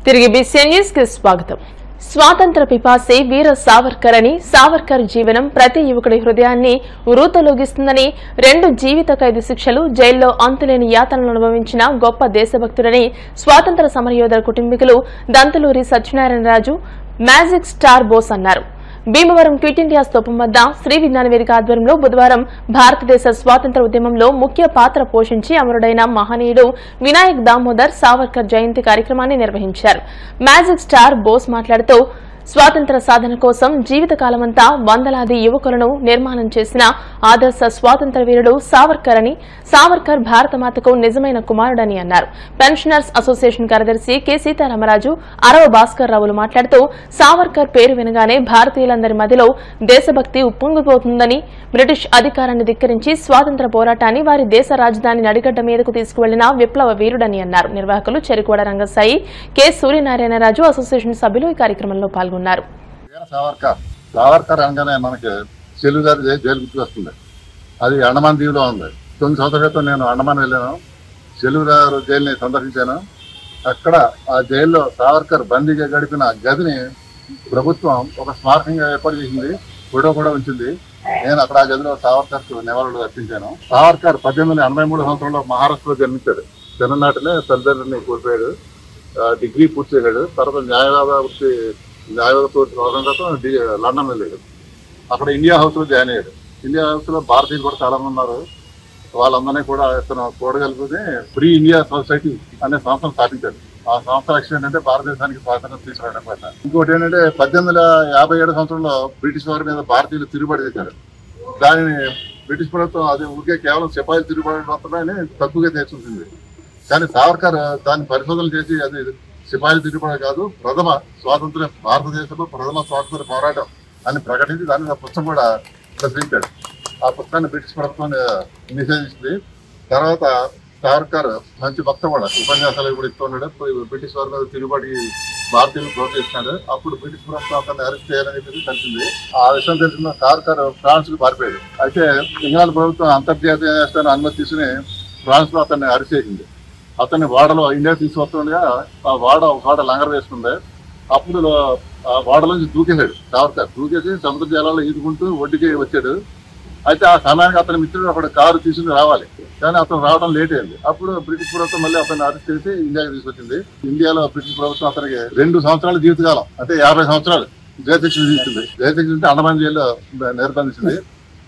తిరిగి BCN news కి స్వాగతం. స్వాతంత్ర పిపాసి వీర సావర్కర్ అని, సావర్కర్ జీవనం ప్రతి యువకుడి హృదయాన్ని ఉరూతలూగిస్తుందని, 2 జీవిత ఖైదు శిక్షలు, జైల్లో అంతులేని యాతనలు అనుభవించిన గొప్ప దేశభక్తుడని స్వాతంత్ర సమరయోధుల కుటుంబీకులు దంతులూరి సత్యనారాయణరాజు, మ్యాజిక్ స్టార్ బోస్ అన్నారు. భీమవరం క్విట్ ఇండియా స్తూపం వద్ద శ్రీ విజ్ఞాన వేదిక ఆధ్వర్యంలో బుధవారం భారతదేశ స్వాతంత్ర ఉద్యమంలో ముఖ్య పాత్ర పోషించి అమరుడైన మహనీయుడు వినాయక్ దామోదర్ సావర్కర్ జయంతి కార్యక్రమాన్ని నిర్వహించారు. మ్యాజిక్ స్టార్ బోస్ మాట్లాడుతూ, స్వాతంత్ర సాధన కోసం జీవితకాలమంతా వందలాది యువకులను నిర్మాణం చేసిన ఆదర్శ స్వాతంత్ర వీరుడు సావర్కర్ అని, సావర్కర్ భారతమాతకు నిజమైన కుమారుడని అన్నారు. పెన్షనర్స్ అసోసియేషన్ కార్యదర్శి కె సీతారామరాజు, అరవ భాస్కర్ రావులు మాట్లాడుతూ, సావర్కర్ పేరు వినగానే భారతీయులందరి మధ్యలో దేశభక్తి ఉప్పొంగిపోతుందని, బ్రిటిష్ అధికారాన్ని ధిక్కరించి స్వాతంత్ర పోరాటాన్ని వారి దేశ రాజధాని నడిగడ్డ మీదకు తీసుకువెళ్లిన విప్లవ వీరుడని అన్నారు. నిర్వాహకులు చెరుకువాడ రంగసాయి, కె సూర్యనారాయణరాజు, అసోసియేషన్ సభ్యులు ఈ కార్యక్రమంలో పాల్గొన్నారు. సావర్కర్ అనగానే మనకి చెల్లు గారి జైలు గుర్తుకొస్తుంది. అది అండమాన్ దీవిలో ఉంది. 9 సంవత్సరాల క్రితం నేను అండమాన్ వెళ్ళాను. చెల్లు గారు జైలుని సందర్శించాను. అక్కడ ఆ జైల్లో సావర్కర్ బందీగా గడిపిన గదిని ప్రభుత్వం ఒక స్మారకంగా ఏర్పాటు చేసింది. ఫోటో కూడా ఉంచింది. నేను అక్కడ ఆ గదిలో సావర్కర్ నివాళులు అర్పించాను. సావర్కర్ 1883 సంవత్సరంలో మహారాష్ట్రలో జన్మించాడు. చిన్ననాటినే తల్లిదండ్రులని కోల్పోయాడు. డిగ్రీ పూర్తి చేశాడు. తర్వాత న్యాయవాద లండన్ వెళ్ళాడు. అక్కడ ఇండియా హౌస్ లో జాయిన్ అయ్యాడు. ఇండియా హౌస్ లో భారతీయులు కూడా చాలా మంది ఉన్నారు. వాళ్ళందరినీ కూడా ఇతను కూడగలుగుని ఫ్రీ ఇండియా సొసైటీ అనే సంస్థను స్థాపించాడు. ఆ సంస్థ లక్ష్యం ఏంటంటే భారతదేశానికి స్వాతంత్రం తీసుకురావడం కోసం. ఇంకోటి ఏంటంటే 1857 సంవత్సరంలో బ్రిటిష్ వారి మీద భారతీయులు తిరుగుబాటు చేశారు. దానిని బ్రిటిష్ ప్రభుత్వం అది ఊరికే కేవలం సిపాయిలు తిరుగుబాటు మాత్రమే తక్కువగా తీసుకుంటుంది. కానీ సావర్కర్ దాన్ని పరిశోధనలు చేసి అది సిపాయిలు తిరుగుబాటు కాదు, భారతదేశంలో ప్రథమ స్వాతంత్ర పోరాటం అని ప్రకటించి దాని మీద పుస్తకం కూడా ప్రచురించాడు. ఆ పుస్తకాన్ని బ్రిటిష్ ప్రభుత్వం నిషేధించింది. తర్వాత సావర్కర్ మంచి భక్త కూడా ఉపన్యాసాలు కూడా ఇస్తున్నాడు. బ్రిటిష్ వారి మీద తిరుగుబాటు భారతీయులు ప్రోత్సహిస్తున్నాడు. అప్పుడు బ్రిటిష్ ప్రభుత్వం అతన్ని అరెస్ట్ చేయాలని చెప్పి తెలిసింది. ఆ విషయం తెలిసిన సావర్కర్ ఫ్రాన్స్ కు పారిపోయాడు. అయితే ఇంగ్లాండ్ ప్రభుత్వం అంతర్జాతీయ న్యాయస్థానం అనుమతి తీసుకుని ఫ్రాన్స్ లో అతన్ని అరెస్ట్ చేసింది. అతన్ని వాడలో ఇండియా తీసుకొస్తుండగా ఆ వాడ లంగర్ వేసుకుంది. అప్పుడు ఆ వాడలోంచి దూకేశాడు సావర్కర్. దూకేసి సముద్ర జలాల్లో ఈదుకుంటూ ఒడ్డుకి వచ్చాడు. అయితే ఆ సమయానికి అతని మిత్రుడు అక్కడ కారు తీసుకుని రావాలి, కానీ అతను రావడం లేట్ అయింది. అప్పుడు బ్రిటిష్ ప్రభుత్వం మళ్ళీ అతన్ని అరెస్ట్ చేసి ఇండియాకి తీసుకొచ్చింది. ఇండియాలో బ్రిటిష్ ప్రభుత్వం అతనికి 2 సంవత్సరాల జీవితకాలం, అంటే 50 సంవత్సరాలు జయశిక్ష విధించింది. జయశిక్ష అంటే అండమాన్ జైల్లో నిర్బంధించింది.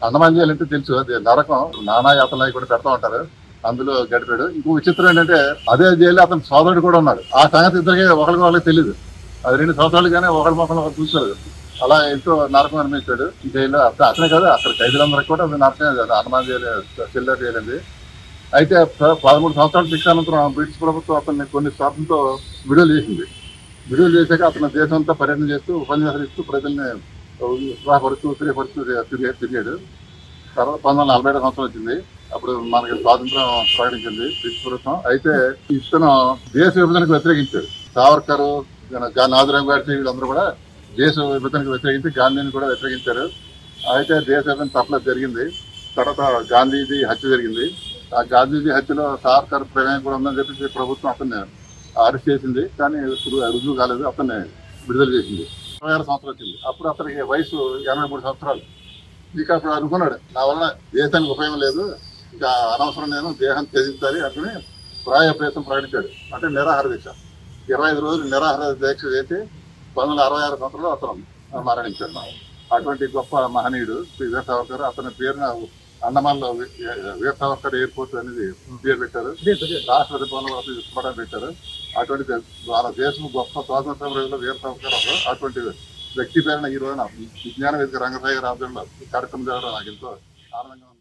అండమాన్ జైలు అంటే తెలుసు, అది నరకం, నానా యాతనలు కూడా పెడతా ఉంటారు. అందులో గడిపాడు. ఇంకో విచిత్రం ఏంటంటే అదే జైల్లో అతని సోదరుడు కూడా ఉన్నాడు. ఆ సంగతి ఇద్దరికి ఒకరికి తెలియదు. అది 2 సంవత్సరాలు కానీ ఒకరి మొక్కలు ఒకరు చూసారు. అలా ఎంతో నరకం అనిపించాడు జైల్లో. అతనే కాదు, అక్కడ ఖైదీలందరికీ కూడా నరకమే కాదు. హనుమాన్ జైలు చిల్లర జైలు. అయితే 13 సంవత్సరాల శిక్ష అనంతరం బ్రిటిష్ ప్రభుత్వం అతన్ని కొన్ని శాతంతో విడుదల చేసింది. విడుదల చేశాక అతను దేశంతో పర్యటన చేస్తూ ఉపన్యాసాలు ఇస్తూ ప్రజల్ని ఉత్సాహపరుస్తూ తిరిగాడు. తర్వాత 1947 సంవత్సరం వచ్చింది. అప్పుడు మనకి స్వాతంత్రం ప్రకటించింది బ్రిటిష్ ప్రభుత్వం. అయితే ఇతను దేశ విభజనకు వ్యతిరేకించాడు. సావర్కర్, నాథురామ్ గాడ్సే వీళ్ళందరూ కూడా దేశ విభజనకు వ్యతిరేకించి గాంధీని కూడా వ్యతిరేకించారు. అయితే దేశ విభజన తప్పలేదు జరిగింది. తర్వాత గాంధీజీ హత్య జరిగింది. ఆ గాంధీజీ హత్యలో సావర్కర్ ప్రమేయం కూడా ఉందని చెప్పి ప్రభుత్వం అతన్ని అరెస్ట్ చేసింది. కానీ రుజువు కాలేదు. అతన్ని విడుదల చేసింది. 26 సంవత్సరాలు వచ్చింది. అప్పుడు అతనికి వయసు 83 సంవత్సరాలు. ఇక అప్పుడు అనుకున్నాడు, నా వల్ల దేశానికి ఉపయోగం లేదు, ఇంకా అనవసరం, నేను దేహాన్ని త్యజించాలి అనుకుని ప్రాయప్రయత్నం ప్రకటించాడు. అంటే నిరాహార దీక్ష, 25 రోజులు నిరాహార దీక్ష చేసి 1966 సంవత్సరంలో అతను మరణించాడు. అటువంటి గొప్ప మహనీయుడు వీర సావర్కర్. అతని పేరున అండమాన్ లో వీర సావర్కర్ ఎయిర్పోర్ట్ అనేది పేరు పెట్టారు. రాష్ట్రపతి భవనం పెట్టారు. అటువంటి మన దేశం గొప్ప స్వాతంత్ర సమరంలో వీర సావర్కర్ అటువంటి వ్యక్తి పేరున ఈ రోజున విజ్ఞాన వేదిక రంగసాయి రాజ్యంలో కార్యక్రమం జరగడం నాకు ఎంతో ఆనందంగా ఉంది.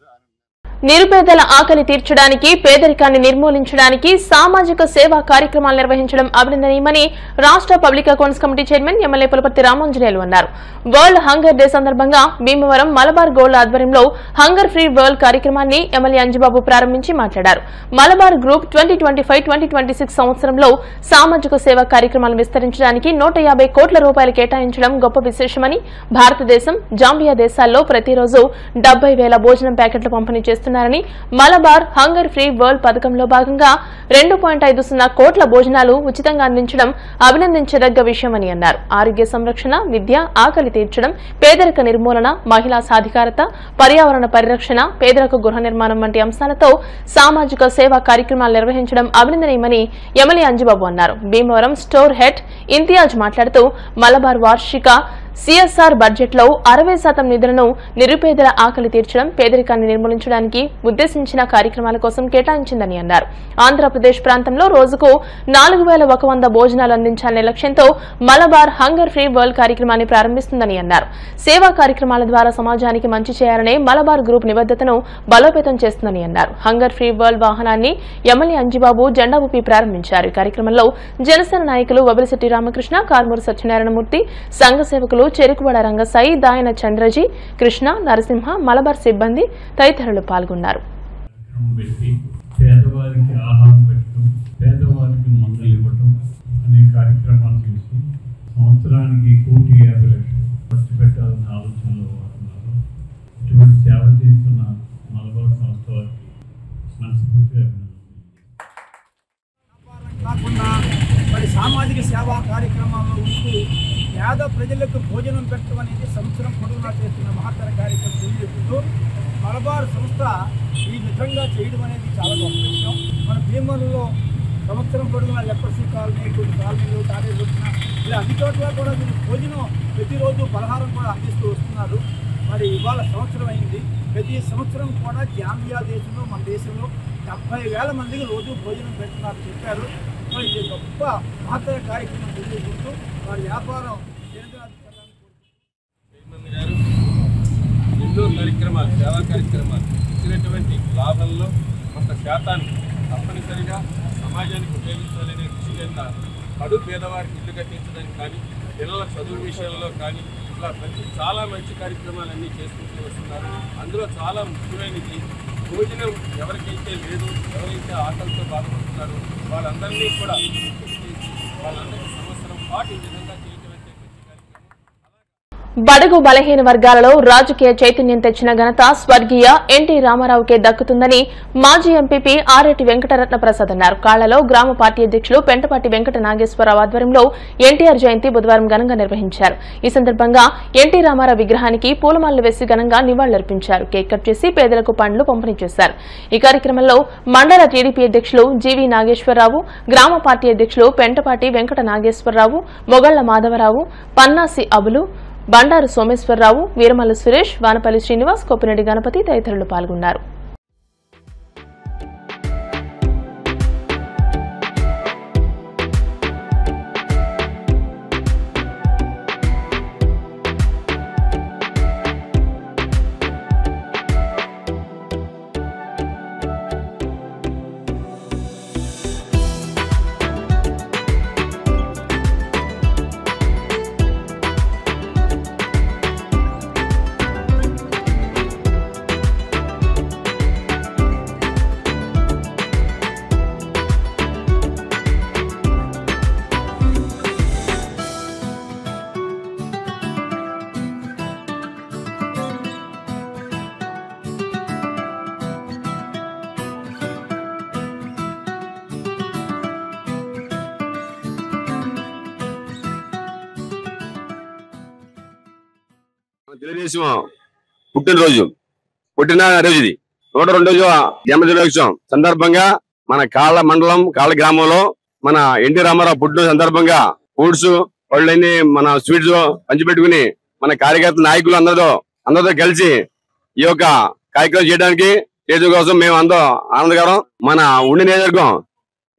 నిరుపేదల ఆకలి తీర్చడానికి, పేదరికాన్ని నిర్మూలించడానికి సామాజిక సేవా కార్యక్రమాలు నిర్వహించడం అభినందనీయమని రాష్ట్ర public accounts committee chairman MLA Pulaparthi Ramanjaneyulu అన్నారు. వరల్డ్ హంగర్ డే సందర్భంగా భీమవరం మలబార్ గోల్డ్ ఆధ్వర్యంలో హంగర్ ఫ్రీ వరల్డ్ కార్యక్రమాన్ని ఎమ్మెల్యే అంజిబాబు ప్రారంభించి మాట్లాడారు. మలబార్ గ్రూప్ 2025-2026 సంవత్సరంలో సామాజిక సేవా కార్యక్రమాలను విస్తరించడానికి 150 కోట్ల రూపాయలు కేటాయించడం గొప్ప విశేషమని, భారతదేశం, జాంబియా దేశాల్లో ప్రతిరోజు 70,000 భోజనం ప్యాకెట్లు పంపిణీ చేస్తున్నారు చేస్తున్నారని, మలబార్ హంగర్ ఫ్రీ వరల్డ్ పథకంలో భాగంగా 2.50 కోట్ల భోజనాలు ఉచితంగా అందించడం అభినందించదగ్గ విషయమని అన్నారు. ఆరోగ్య సంరక్షణ, విద్య, ఆకలి తీర్చడం, పేదరిక నిర్మూలన, మహిళా సాధికారత, పర్యావరణ పరిరక్షణ, పేదలకు గృహ నిర్మాణం వంటి అంశాలతో సామాజిక సేవా కార్యక్రమాలు నిర్వహించడం అభినందనీయమని ఎమ్మెల్యే అంజిబాబు అన్నారు. భీమవరం స్టోర్ హెడ్ ఇంతియాజ్ మాట్లాడుతూ మలబార్ వార్షిక సిఎస్ఆర్ బడ్జెట్ లో 60% నిధులను నిరుపేదల ఆకలి తీర్చడం, పేదరికాన్ని నిర్మూలించడానికి ఉద్దేశించిన కార్యక్రమాల కోసం కేటాయించిందని అన్నారు. ఆంధ్రప్రదేశ్ ప్రాంతంలో రోజుకు 4100 భోజనాలు అందించాలనే లక్ష్యంతో మలబార్ హంగర్ ఫ్రీ వరల్డ్ కార్యక్రమాన్ని ప్రారంభిస్తుందని అన్నారు. సేవా కార్యక్రమాల ద్వారా సమాజానికి మంచి చేయాలనే మలబార్ గ్రూప్ నిబద్ధతను బలోపేతం చేస్తుందని అన్నారు. హంగర్ ఫ్రీ వరల్డ్ వాహనాన్ని ఎమ్మెల్యే అంజిబాబు జెండా ఊపి ప్రారంభించారు. ఈ కార్యక్రమంలో జనసేన నాయకులు వబిలిశెట్టి రామకృష్ణ, కార్మూరు సత్యనారాయణమూర్తి, సంఘ సేవకులు చెరుకువాడ రంగసాయి, దాయన చంద్రజీ, కృష్ణ, నరసింహ, మలబార్ సిబ్బంది తదితరులు పాల్గొన్నారు. పేదవారికి ఆహారం పెట్టడం, పేదవారికి మందులు ఇవ్వడం అనే కార్యక్రమాలు చేసి సంవత్సరానికి 1,50,00,000 ఖర్చు పెట్టాలనే ఆలోచనలో వాడుతున్నారు. ఇటువంటి సేవ చేస్తున్న మలబార్ సంస్థ వారికి మనస్ఫూర్తిగా కాకుండా మరి సామాజిక సేవా కార్యక్రమాల్లో ఉంటూ పేద ప్రజలకు భోజనం పెట్టడం అనేది సంవత్సరం పొడవునా చేస్తున్న మహత్తర కార్యక్రమం తెలియజేస్తూ మలబార్ సంస్థ ఈ విధంగా చేయడం అనేది చాలా గొప్ప విషయం. మన భీమవరంలో సంవత్సరం పొడవునా లెపర్సీ కాలనీ, కొన్ని కాలనీలు, తాడేలు ఇలా అన్ని చోట్ల కూడా మీరు భోజనం ప్రతిరోజు పలహారం కూడా అందిస్తూ వస్తున్నారు. మరి ఇవాళ సంవత్సరం అయింది. ప్రతి సంవత్సరం కూడా జాంబియా దేశంలో, మన దేశంలో 70,000 మందికి రోజు భోజనం పెడుతున్నారు చెప్పారు. మరి ఇది గొప్ప మహత్తర కార్యక్రమం తెలియజేస్తూ వారి వ్యాపారం ఎన్నో కార్యక్రమాలు, సేవా కార్యక్రమాలు ఇచ్చినటువంటి లాభంలో కొంత శాతాన్ని తప్పనిసరిగా సమాజానికి ఉపయోగించాలనే కృషి కింద కడు పేదవారికి ఇల్లు కట్టించడానికి కానీ, పిల్లల చదువు విషయంలో కానీ ఇలా చాలా మంచి కార్యక్రమాలన్నీ చేసుకుంటూ వస్తున్నారు. అందులో చాలా ముఖ్యమైనది భోజనం ఎవరికైతే లేదు, ఎవరైతే ఆకలితో బాధపడుతున్నారో వాళ్ళందరినీ కూడా వాళ్ళందరికీ సంవత్సరం పాటు ఈ విధంగా చేయటం అంటే మంచి కార్యక్రమం. బడుగు బలహీన వర్గాలలో రాజకీయ చైతన్యం తెచ్చిన ఘనత స్వర్గీయ ఎన్టీ రామారావుకే దక్కుతుందని మాజీ ఎంపీపీ ఆరెడ్డి వెంకటరత్న ప్రసాద్ అన్నారు. కాళ్లలో గ్రామ పార్టీ అధ్యక్షులు పెంటపాటి వెంకట నాగేశ్వరరావు ఆధ్వర్యంలో ఎన్టీఆర్ జయంతి బుధవారం ఘనంగా నిర్వహించారు. ఈ సందర్భంగా ఎన్టీ రామారావు విగ్రహానికి పూలమాలలు వేసి ఘనంగా నివాళులర్పించారు. కేక్ కట్ చేసి పేదలకు పండ్లు పంపిణీ చేశారు. ఈ కార్యక్రమంలో మండల టీడీపీ అధ్యక్షులు జీవీ నాగేశ్వరరావు, గ్రామ పార్టీ అధ్యక్షులు పెంటపాటి వెంకట నాగేశ్వరరావు, మొగళ్ల మాధవరావు, పన్నాసి అబులు, బండారు సోమేశ్వరరావు, వీరమల్ల సురేష్, వానపల్లి శ్రీనివాస్, కొప్పిరెడ్డి గణపతి తదితరులు పాల్గొన్నారు. తెలుగుదేశం పుట్టిన రోజు ఇది 102వ జన్మదినోత్సవం సందర్భంగా మన కాళ్ళ మండలం కాళ్ళ గ్రామంలో మన ఎన్టీ రామారావు పుట్టిన సందర్భంగా ఫుడ్స్ వాళ్ళని మన స్వీట్స్ పంచిపెట్టుకుని మన కార్యకర్త నాయకులు అందరితో కలిసి ఈ యొక్క కార్యక్రమం చేయడానికి చేసే కోసం మేము అందరూ ఆనందకరం. మన ఉండి నియోజకవర్గం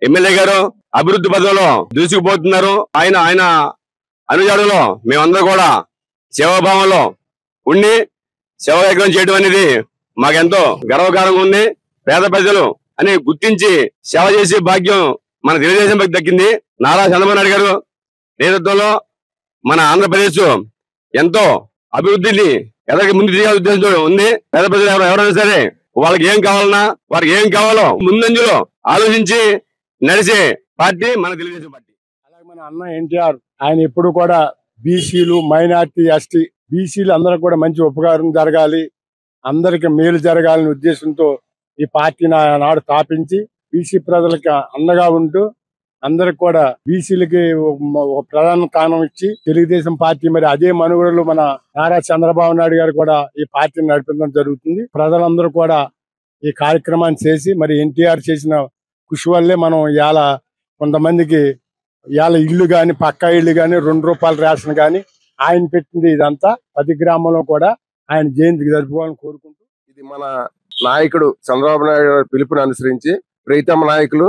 ఎమ్మెల్యే గారు అభివృద్ధి పథంలో దూసుకుపోతున్నారు. ఆయన అనుజాడులో మేమందరూ కూడా సేవాభావంలో ఉండి సేవ కార్యక్రమం చేయడం అనేది మాకెంతో గర్వకారంగా ఉంది. పేద ప్రజలు అని గుర్తించి సేవ చేసే భాగ్యం మన తెలుగుదేశం పార్టీ దక్కింది. నారా చంద్రబాబు నాయుడు గారు నేతృత్వంలో మన ఆంధ్రప్రదేశ్ ఎంతో అభివృద్ధిని ఎదరికి ముందు తీయాల్సిన ఉద్దేశంతో ఉంది. పేద ప్రజలు ఎవరైనా సరే వాళ్ళకి ఏం కావాలన్నా వారికి ఏం కావాలో ముందంజలో ఆలోచించి నడిచే పార్టీ మన తెలుగుదేశం పార్టీ. అలాగే మన అన్న ఎన్టీఆర్ ఆయన ఎప్పుడు కూడా బీసీలు, మైనార్టీ, ఎస్టీ, బీసీలు అందరూ కూడా మంచి ఉపకారం జరగాలి, అందరికి మేలు జరగాలనే ఉద్దేశంతో ఈ పార్టీని నాడు స్థాపించి బీసీ ప్రజలకి అండగా ఉంటూ అందరికి కూడా బీసీలకి ఒక ప్రధాన స్థానం ఇచ్చి తెలుగుదేశం పార్టీ మరి అదే మనుగడలు మన నారా చంద్రబాబు నాయుడు గారు కూడా ఈ పార్టీని నడిపించడం జరుగుతుంది. ప్రజలందరూ కూడా ఈ కార్యక్రమాన్ని చేసి మరి ఎన్టీఆర్ చేసిన కృషి వల్లే మనం ఇవాళ కొంతమందికి ఇవాళ ఇల్లు గాని పక్కా ఇల్లు గాని ₹2 రేషన్ గాని ఆయన పెట్టింది. ఇదంతా ప్రతి గ్రామంలో కూడా ఆయన జయంతికి జరుపుకోవాలని కోరుకుంటూ ఇది మన నాయకుడు చంద్రబాబు నాయుడు పిలుపుని అనుసరించి ప్రీతమ నాయకులు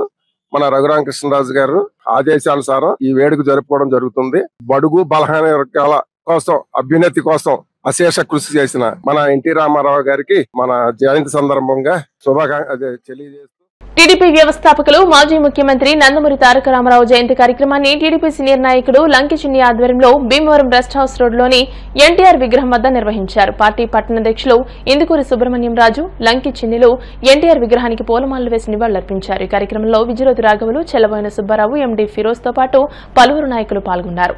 మన రఘురామకృష్ణరాజు గారు ఆదేశానుసారం ఈ వేడుక జరుపుకోవడం జరుగుతుంది. బడుగు బలహీన వర్గాల కోసం అభ్యున్నతి కోసం అశేష కృషి చేసిన మన ఎన్టీ రామారావు గారికి మన జయంతి సందర్భంగా శుభాకాంక్షలు తెలియజేస్తూ టీడీపీ వ్యవస్థాపకులు మాజీ ముఖ్యమంత్రి నందమూరి తారక రామారావు జయంతి కార్యక్రమాన్ని టీడీపీ సీనియర్ నాయకుడు లంకి చిన్ని ఆధ్వర్యంలో భీమవరం రెస్ట్ హౌస్ రోడ్లోని ఎన్టీఆర్ విగ్రహం వద్ద నిర్వహించారు. పార్టీ పట్టణాధ్యక్షులు ఇందుకూరి సుబ్రహ్మణ్యం రాజు, లంకి చిన్నిలు ఎన్టీఆర్ విగ్రహానికి పూలమాలలు వేసి నివాళులర్పించారు. ఈ కార్యక్రమంలో విజయజ్యోతి రాఘవులు, చెల్లబోయిన సుబ్బారావు, ఎండీ ఫిరోజ్ తో పాటు పలువురు నాయకులు పాల్గొన్నారు.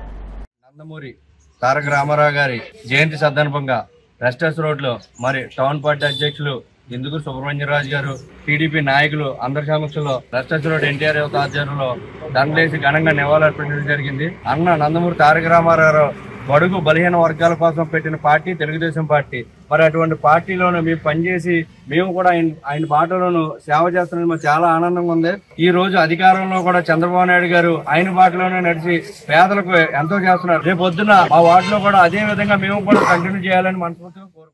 నందమూరి తారక రామారావు గారి జయంతి సందర్భంగా రెస్ట్ హౌస్ రోడ్ లో మరి టౌన్ పార్టీ అధ్యక్షులు ఇందుకూరి సుబ్రహ్మణ్యరాజు గారు, టీడీపీ నాయకులు అందరి సమక్షంలో రెస్ట్ హౌస్ రోడ్ ఎన్టీఆర్ యువత ఆధ్వర్యంలో దండలేసి ఘనంగా నివాళులర్పించడం జరిగింది. అన్న నందమూరి తారక రామారావు బడుగు బలహీన వర్గాల కోసం పెట్టిన పార్టీ తెలుగుదేశం పార్టీ. మరి అటువంటి పార్టీలోనూ మేము పనిచేసి మేము కూడా ఆయన బాటలోను సేవ చేస్తున్నది మాకు చాలా ఆనందంగా ఉంది. ఈ రోజు అధికారంలో కూడా చంద్రబాబు నాయుడు గారు ఆయన బాటలోనే నడిచి పేదలకు ఎంతో చేస్తున్నారు. రేపు పొద్దున మా వార్డులో కూడా అదే విధంగా మేము కూడా కంటిన్యూ చేయాలని మనస్ఫూర్తిగా కోరుకుంటున్నాం.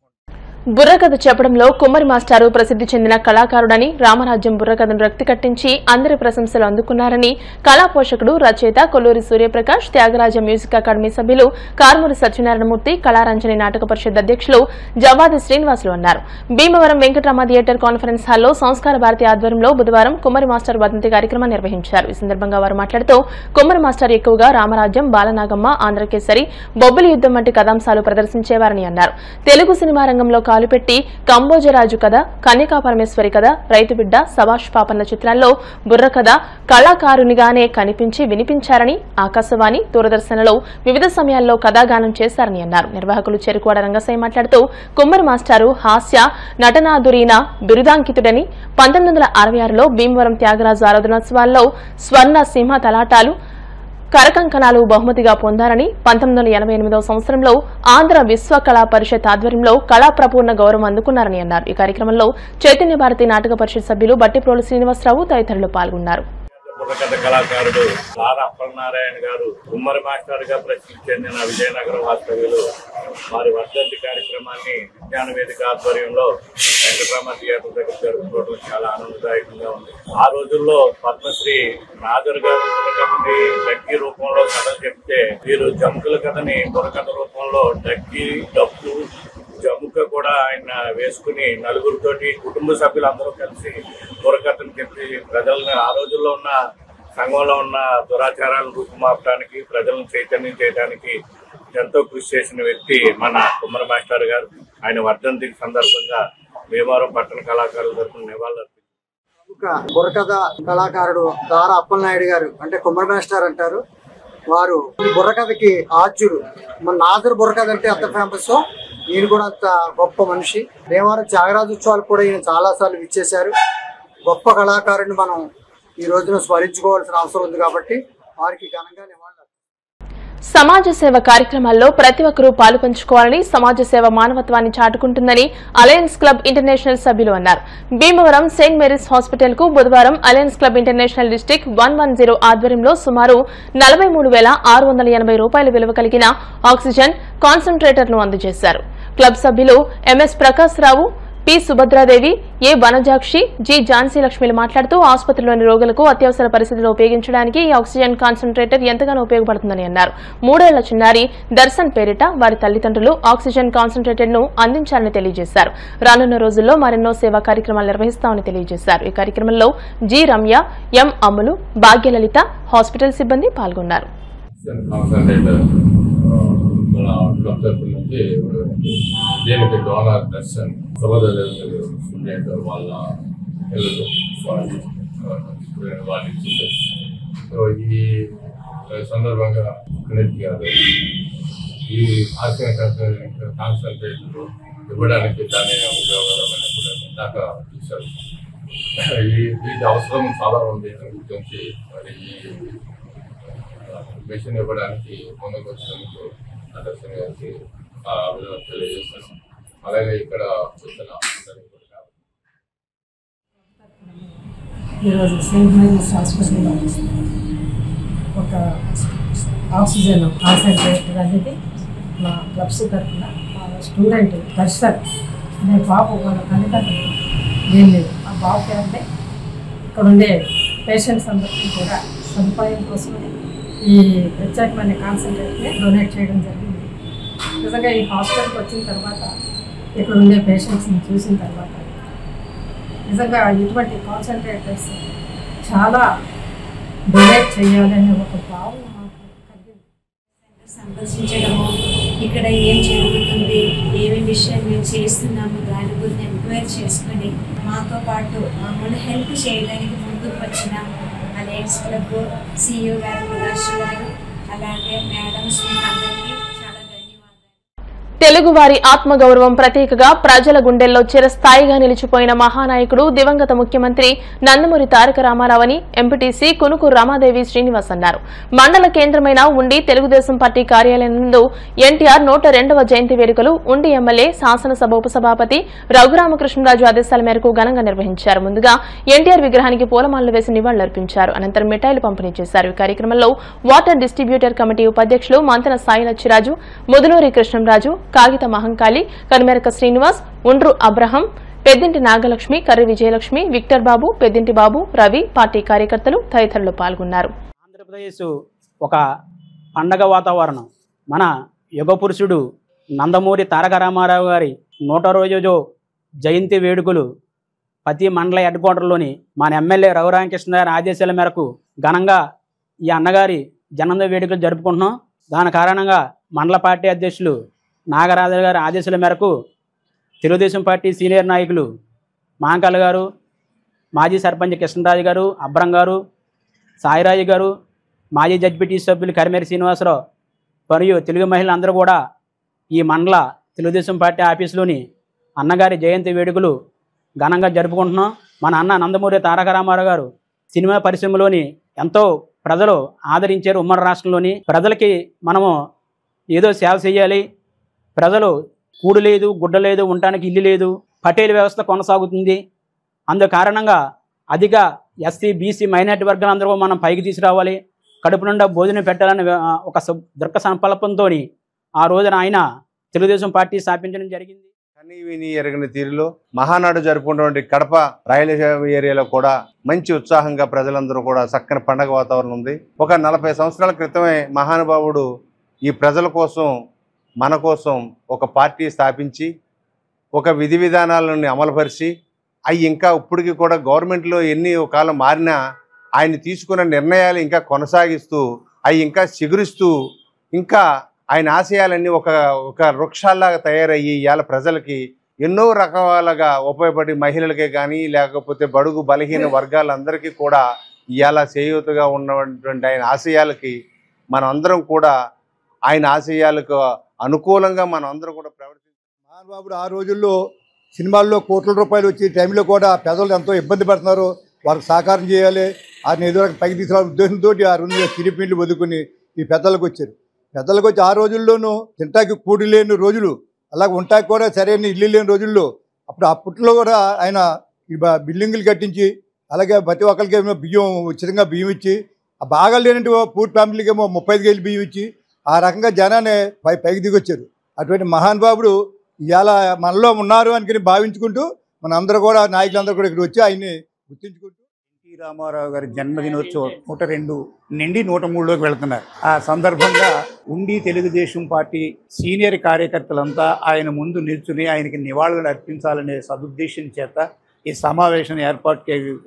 బుర్రకథ చెప్పడంలో కుమ్మరి మాస్టారు ప్రసిద్ది చెందిన కళాకారుడని, రామరాజ్యం బుర్రకథను రక్తి కట్టించి అందరి ప్రశంసలు అందుకున్నారని కళా పోషకుడు, రచయిత కొల్లూరి సూర్యప్రకాష్, త్యాగరాజ మ్యూజిక్ అకాడమీ సభ్యులు కార్మూరి సత్యనారాయణమూర్తి, కళారంజని నాటక పరిషత్ అధ్యక్షులు జవాది శ్రీనివాసులు అన్నారు. భీమవరం వెంకటరామ థియేటర్ కాన్ఫరెన్స్ హాల్లో సంస్కార భారతి ఆధ్వర్యంలో బుధవారం కుమ్మరి మాస్టర్ వర్ధంతి కార్యక్రమాన్ని నిర్వహించారు. ఈ సందర్భంగా వారు మాట్లాడుతూ కుమ్మరి మాస్టర్ ఎక్కువగా రామరాజ్యం, బాలనాగమ్మ, ఆంధ్రకేసరి, బొబ్బిలి యుద్దం వంటి కథాంశాలు ప్రదర్శించేవారని అన్నారు. తెలుగు సినిమా రంగంలో కాలుపెట్టి కంబోజరాజు కథ, కన్యకా పరమేశ్వరి కథ, రైతు బిడ్డ, సభాష్ పాపన్న చిత్రాల్లో బుర్రకథ కళాకారునిగానే కనిపించి వినిపించారని, ఆకాశవాణి, దూరదర్శన్లో వివిధ సమయాల్లో కథాగానం చేశారని అన్నారు. నిర్వాహకులు చెరుకువాడ రంగసాయి మాట్లాడుతూ కుమ్మరి మాస్టారు హాస్య నటనాదురీన బిరుదాంకితుడని, 1966లో భీమవరం త్యాగరాజు ఆరాధనోత్సవాల్లో స్వర్ణ సింహ తలాటాలు, కరకంకణాలు బహుమతిగా పొందారని, 1988వ సంవత్సరంలో ఆంధ్ర విశ్వ కళా పరిషత్ ఆధ్వర్యంలో కళాప్రపూర్ణ గౌరవం అందుకున్నారని అన్నారు. ఈ కార్యక్రమంలో చైతన్య భారతి నాటక పరిషత్ సభ్యులు బట్టిప్రోలు శ్రీనివాసరావు తదితరులు పాల్గొన్నారు. బుర్రకథ కళాకారుడు నారా అప్పలనారాయణ గారు కుమ్మరి మాస్టర్ గా ప్రసిద్ధి చెందిన విజయనగరం వాస్తవ్యులు వారి వర్ధంతి కార్యక్రమాన్ని విజ్ఞాన వేదిక ఆధ్వర్యంలో వెంకటరామ థియేటర్ దగ్గర జరుపుకోవడం చాలా ఆనందదాయకంగా ఉంది. ఆ రోజుల్లో పద్మశ్రీ నాజర్ గారు బుర్రకథని డక్కి రూపంలో కథలు చెప్తే వీరు జముకుల కథని బుర్రకథ రూపంలో డక్కి, డప్పు, జముక కూడా ఆయన వేసుకుని నలుగురితోటి కుటుంబ సభ్యులందరూ కలిసి బుర్రకథను చెప్పి ప్రజలను ఆ రోజుల్లో ఉన్న సంఘంలో ఉన్న దురాచారాలను రూపుమాపడానికి, ప్రజలను చైతన్యం చేయడానికి ఎంతో కృషి చేసిన వ్యక్తి మన కుమ్మరి మాస్టర్ గారు. ఆయన వర్ధంతి సందర్భంగా భీమవరం పట్టణ కళాకారుల తరఫున నివాళులర్పించారు. బుర్రకథ కళాకారుడు దారా అప్పలనాయుడు గారు అంటే కుమ్మరి మాస్టర్ అంటారు. వారు బుర్రకథకి ఆద్యుడు. మన నాజర్ బుర్రకథ అంటే అంత ఫేమస్, ఈయన కూడా అంత గొప్ప మనిషి. భీమవరం త్యాగరాజోత్సవాలు కూడా ఈయన చాలా సార్లు విచ్చేశారు. గొప్ప కళాకారుడిని మనం ఈ రోజున స్మరించుకోవాల్సిన అవసరం ఉంది కాబట్టి వారికి ఘనంగా నివాళులు. సమాజ సేవ కార్యక్రమాల్లో ప్రతి ఒక్కరూ పాలుపంచుకోవాలని, సమాజ సేవ మానవత్వాన్ని చాటుకుంటుందని అలయన్స్ క్లబ్ ఇంటర్నేషనల్ సభ్యులు అన్నారు. భీమవరం సెయింట్ మేరీస్ హాస్పిటల్ కు బుధవారం అలయన్స్ క్లబ్ ఇంటర్నేషనల్ డిస్టిక్ 110 ఆధ్వర్యంలో సుమారు ₹43,680 విలువ కలిగిన ఆక్సిజన్ కాన్సంట్రేటర్ ను అందజేశారు. క్లబ్ సభ్యులు ఎంఎస్ ప్రకాశ్రావు, పి సుభద్రాదేవి, ఏ వనజాక్షి, జి ఝాన్సీ లక్ష్మిలు మాట్లాడుతూ ఆసుపత్రిలోని రోగులకు అత్యవసర పరిస్థితుల్లో ఉపయోగించడానికి ఈ ఆక్సిజన్ కాన్సంట్రేటర్ ఎంతగానో ఉపయోగపడుతుందని అన్నారు. 3 ఏళ్ల చిన్నారి దర్శన్ పేరిట వారి తల్లిదండ్రులు ఆక్సిజన్ కాన్సంట్రేటర్ ను అందించాలని తెలియజేశారు. రానున్న రోజుల్లో మరెన్నో సేవా కార్యక్రమాలు నిర్వహిస్తామని తెలియజేశారు. ఈ కార్యక్రమంలో జి రమ్య, ఎం అమ్ములు, భాగ్యలలిత, హాస్పిటల్ సిబ్బంది పాల్గొన్నారు. దీనికి డోనర్ దర్శన్ వాళ్ళ వాళ్ళు ఇచ్చింది. సో ఈ సందర్భంగా ఈ ఆక్సిజన్ కాన్సంట్రేట్లు ఇవ్వడానికి దాని ఉపయోగకరమైన కూడా దాకా చూశారు. వీటి అవసరం చాలా ఉంది గురించి మరి ఈ మిషన్ ఇవ్వడానికి ముందుకు వచ్చినందుకు అధ్యక్షుని గారికి తెలియజేస్తాను. అలాగే ఇక్కడ వచ్చిన ఈరోజు సెయింట్ మేరీస్ హాస్పిటల్లో ఒక ఆక్సిజన్ కాన్సన్ట్రేటర్ అనేది మా క్లబ్స్ తరఫున మా స్టూడెంట్ దర్శన్ అనే బాబు వాళ్ళ తల్లిదండ్రులు ఏం లేదు. ఆ బాబుకి అంటే ఇక్కడ ఉండే పేషెంట్స్ అందరికీ కూడా సదుపాయం కోసమని ఈ ప్రత్యేకమైన కాన్సన్ట్రేటర్ని డొనేట్ చేయడం జరిగింది. నిజంగా ఈ హాస్పిటల్కి వచ్చిన తర్వాత ఇక్కడ ఉండే పేషెంట్స్ని చూసిన తర్వాత నిజంగా ఇటువంటి కాన్సన్ట్రేటర్స్ చాలా డొనేట్ చేయాలనే ఒక భావన సందర్శించడము, ఇక్కడ ఏం జరుగుతుంది, ఏమి విషయం మేము చేస్తున్నాము దాని గురించి ఎంక్వైరీ చేసుకొని మాతో పాటు మమ్మల్ని హెల్ప్ చేయడానికి ముందుకు వచ్చిన లయన్స్ క్లబ్ CEO గారు, ప్రకాష్ గారు, అలాగే మేడమ్స్ అందరికీ చాలా ధన్యవాదాలు. తెలుగువారి ఆత్మగౌరవం ప్రతీకగా ప్రజల గుండెల్లో చిరస్థాయిగా నిలిచిపోయిన మహానాయకుడు దివంగత ముఖ్యమంత్రి నందమూరి తారక రామారావు అని ఎంపీటీసీ కునుకు రమాదేవి శ్రీనివాస్ అన్నారు. మండల కేంద్రమైన ఉండి తెలుగుదేశం పార్టీ కార్యాలయం నందు ఎన్టీఆర్ 102వ జయంతి వేడుకలు ఉండి ఎమ్మెల్యే శాసనసభ ఉపసభాపతి రఘురామకృష్ణరాజు ఆదేశాల మేరకు ఘనంగా నిర్వహించారు. ముందుగా ఎన్టీఆర్ విగ్రహానికి పూలమాలలు వేసి నివాళులర్పించారు. అనంతరం మిఠాయిలు పంపిణీ చేశారు. ఈ కార్యక్రమంలో వాటర్ డిస్ట్రిబ్యూటర్ కమిటీ ఉపాధ్యక్షులు మంతన సాయి లచ్చిరాజు, ముదునూరి కృష్ణంరాజు, కాగిత మహంకాళి, కనుమెరక శ్రీనివాస్, ఉండ్రు అబ్రహం, పెద్దింటి నాగలక్ష్మి, కర్రి విజయలక్ష్మి, విక్టర్ బాబు, పెద్దింటి బాబు, రవి, పార్టీ కార్యకర్తలు తదితరులు పాల్గొన్నారు. ఆంధ్రప్రదేశ్ ఒక పండగ వాతావరణం. మన యుగ పురుషుడు నందమూరి తారక రామారావు గారి 102వ జయంతి వేడుకలు ప్రతి మండల హెడ్ క్వార్టర్లోని మన ఎమ్మెల్యే రఘురామకృష్ణ గారి ఆదేశాల మేరకు ఘనంగా ఈ అన్నగారి జన్మదిన వేడుకలు జరుపుకుంటున్నాం. దాని కారణంగా మండల పార్టీ అధ్యక్షులు నాగరాజు గారి ఆదేశాల మేరకు తెలుగుదేశం పార్టీ సీనియర్ నాయకులు మహంకాళి గారు, మాజీ సర్పంచ్ కృష్ణరాజు గారు, అబ్రం గారు, సాయిరాజు గారు, మాజీ జడ్పీటీ సభ్యులు కరిమేరి శ్రీనివాసరావు మరియు తెలుగు మహిళలందరూ కూడా ఈ మండల తెలుగుదేశం పార్టీ ఆఫీసులోని అన్నగారి జయంతి వేడుకలు ఘనంగా జరుపుకుంటున్నాం. మన అన్న నందమూరి తారక రామారావు గారు సినిమా పరిశ్రమలోని ఎంతో ప్రజలు ఆదరించారు. ఉమ్మడి రాష్ట్రంలోని ప్రజలకి మనము ఏదో సేవ చేయాలి, ప్రజలు కూడు లేదు, గుడ్డ లేదు, ఉండటానికి ఇల్లు లేదు, పటేల్ వ్యవస్థ కొనసాగుతుంది. అందు కారణంగా అధిక ఎస్సీ బీసీ మైనార్టీ వర్గాలందరూ మనం పైకి తీసుకురావాలి, కడుపు నిండా భోజనం పెట్టాలని ఒక దృఢ సంకల్పంతో ఆ రోజున ఆయన తెలుగుదేశం పార్టీ స్థాపించడం జరిగింది. కనీ విని ఎరగని తీరులో మహానాడు జరుపుకున్నటువంటి కడప రాయలసీమ ఏరియాలో కూడా మంచి ఉత్సాహంగా ప్రజలందరూ కూడా చక్కని పండగ వాతావరణం ఉంది. ఒక 40 సంవత్సరాల క్రితమే మహానుభావుడు ఈ ప్రజల కోసం, మన కోసం ఒక పార్టీ స్థాపించి ఒక విధి విధానాలను అమలుపరిచి అవి ఇంకా ఇప్పటికీ కూడా గవర్నమెంట్లో ఎన్ని కాలం మారినా ఆయన తీసుకున్న నిర్ణయాలు ఇంకా కొనసాగిస్తూ అవి ఇంకా చిగురిస్తూ ఇంకా ఆయన ఆశయాలన్నీ ఒక వృక్షాల్లాగా తయారయ్యి ఇవాళ ప్రజలకి ఎన్నో రకాలుగా ఉపయోగపడి మహిళలకే కానీ లేకపోతే బడుగు బలహీన వర్గాలందరికీ కూడా ఇవాళ చేయూతగా ఉన్నటువంటి ఆయన ఆశయాలకి మనం అందరం కూడా ఆయన ఆశయాలకు అనుకూలంగా మనం అందరం కూడా ప్రవర్తించాలి. మహానుభావుడు ఆ రోజుల్లో సినిమాల్లో కోట్ల రూపాయలు వచ్చే టైంలో కూడా ప్రజలు ఎంతో ఇబ్బంది పడుతున్నారు, వారికి సహకారం చేయాలి, ఆయన ఎదురు పైకి తీసుకురావాలనే ఉద్దేశంతో ఆ రోజు చిరిపిండ్లు వదుకుని ఈ పెద్దలకు వచ్చారు. పెద్దలకు వచ్చి ఆ రోజుల్లోనూ తింటాకి కూడి లేని రోజులు, అలాగే ఉంటాకి కూడా సరైన ఇల్లు లేని రోజుల్లో అప్పట్లో కూడా ఆయన బిల్డింగులు కట్టించి అలాగే ప్రతి ఒక్కరికి బియ్యం ఉచితంగా బియ్యం ఇచ్చి, ఆ బాగా లేనంటే పూర్ ఫ్యామిలీకి ఏమో 35 కేజీలు బియ్యం ఇచ్చి ఆ రకంగా జనాన్ని పైకి దిగొచ్చారు. అటువంటి మహానుభావుడు ఇవాళ మనలో ఉన్నారు అని భావించుకుంటూ మన అందరూ కూడా నాయకులందరూ కూడా ఇక్కడ వచ్చి ఆయన్ని గుర్తించుకుంటూ ఎన్టీ రామారావు గారి జన్మదినోత్సవం 102 నుండి 103లోకి వెళ్తున్నారు. ఆ సందర్భంగా ఉండి తెలుగుదేశం పార్టీ సీనియర్ కార్యకర్తలంతా ఆయన ముందు నిల్చుని ఆయనకి నివాళులు అర్పించాలనే సదుద్దేశం చేత ఈ సమావేశం ఏర్పాటు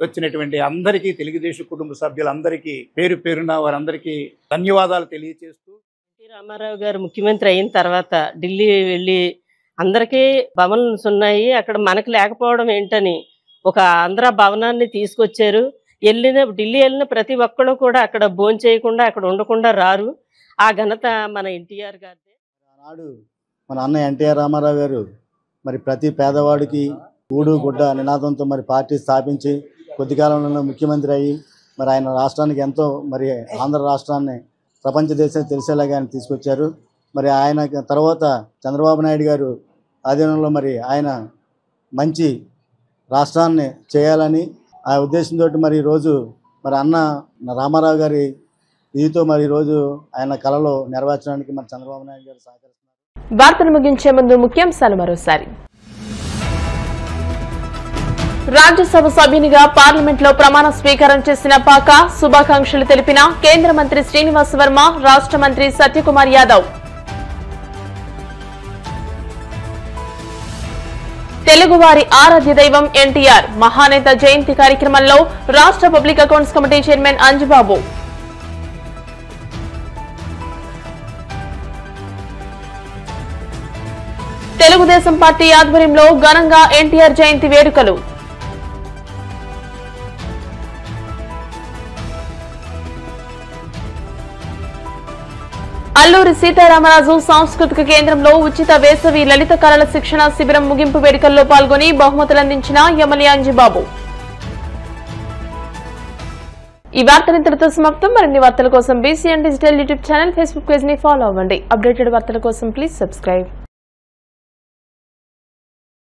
వచ్చినటువంటి అందరికీ, తెలుగుదేశం కుటుంబ సభ్యులందరికీ పేరు పేరున వారందరికీ ధన్యవాదాలు తెలియజేస్తూ, ఎన్టీ రామారావు గారు ముఖ్యమంత్రి అయిన తర్వాత ఢిల్లీ వెళ్ళి అందరికీ భవనాలు ఉన్నాయి, అక్కడ మనకు లేకపోవడం ఏంటని ఒక ఆంధ్ర భవనాన్ని తీసుకొచ్చారు. ఢిల్లీ వెళ్ళిన ప్రతి ఒక్కరు కూడా అక్కడ భోజనం చేయకుండా అక్కడ ఉండకుండా రారు. ఆ ఘనత మన ఎన్టీఆర్ గారిదే. ఆనాడు మన అన్న ఎన్టీఆర్ రామారావు గారు మరి ప్రతి పేదవాడికి ఊడు గుడ్డ నినాదంతో మరి పార్టీ స్థాపించి కొద్ది కాలంలో ముఖ్యమంత్రి అయ్యి మరి ఆయన రాష్ట్రానికి ఎంతో మరి ఆంధ్ర రాష్ట్రాన్ని ప్రపంచ దేశానికి తెలిసేలాగా ఆయన తీసుకొచ్చారు. మరి ఆయన తర్వాత చంద్రబాబు నాయుడు గారు ఆధీనంలో మరి ఆయన మంచి రాష్ట్రాన్ని చేయాలని ఆ ఉద్దేశంతో మరి ఈరోజు మరి అన్న రామారావు గారి ఇదితో మరి ఈరోజు ఆయన కళలో నెరవేర్చడానికి మరి చంద్రబాబు నాయుడు గారు సహకరిస్తున్నారు. వార్తలు ముగించే ముందు ముఖ్యాంశాలు మరోసారి. రాజ్యసభ సభ్యునిగా పార్లమెంట్లో ప్రమాణ స్వీకారం చేసిన పాక శుభాకాంక్షలు తెలిపిన కేంద్ర మంత్రి శ్రీనివాస్ వర్మ, రాష్ట్ర మంత్రి సత్యకుమార్ యాదవ్. తెలుగువారి ఆరాధ్య దైవం ఎన్టీఆర్ మహానేత జయంతి కార్యక్రమంలో రాష్ట్ర public accounts committee chairman Anjubabu. Telugu Desam party ఆధ్వర్యంలో ఘనంగా ఎన్టీఆర్ జయంతి వేడుకలు. అల్లూరి సీతారామరాజు సాంస్కృతిక కేంద్రంలో ఉచిత వేసవి లలిత కళల శిక్షణ శిబిరం ముగింపు వేడుకల్లో పాల్గొని బహుమతులందించిన ఎమ్మెల్యే అంజిబాబు. ఈ వార్తలు ఇంతటితో సమాప్తం. మరిన్ని వార్తల కోసం BCN digital YouTube channel, Facebook page ని ఫాలో అవ్వండి. అప్డేటెడ్ వార్తల కోసం ప్లీజ్ సబ్స్క్రైబ్.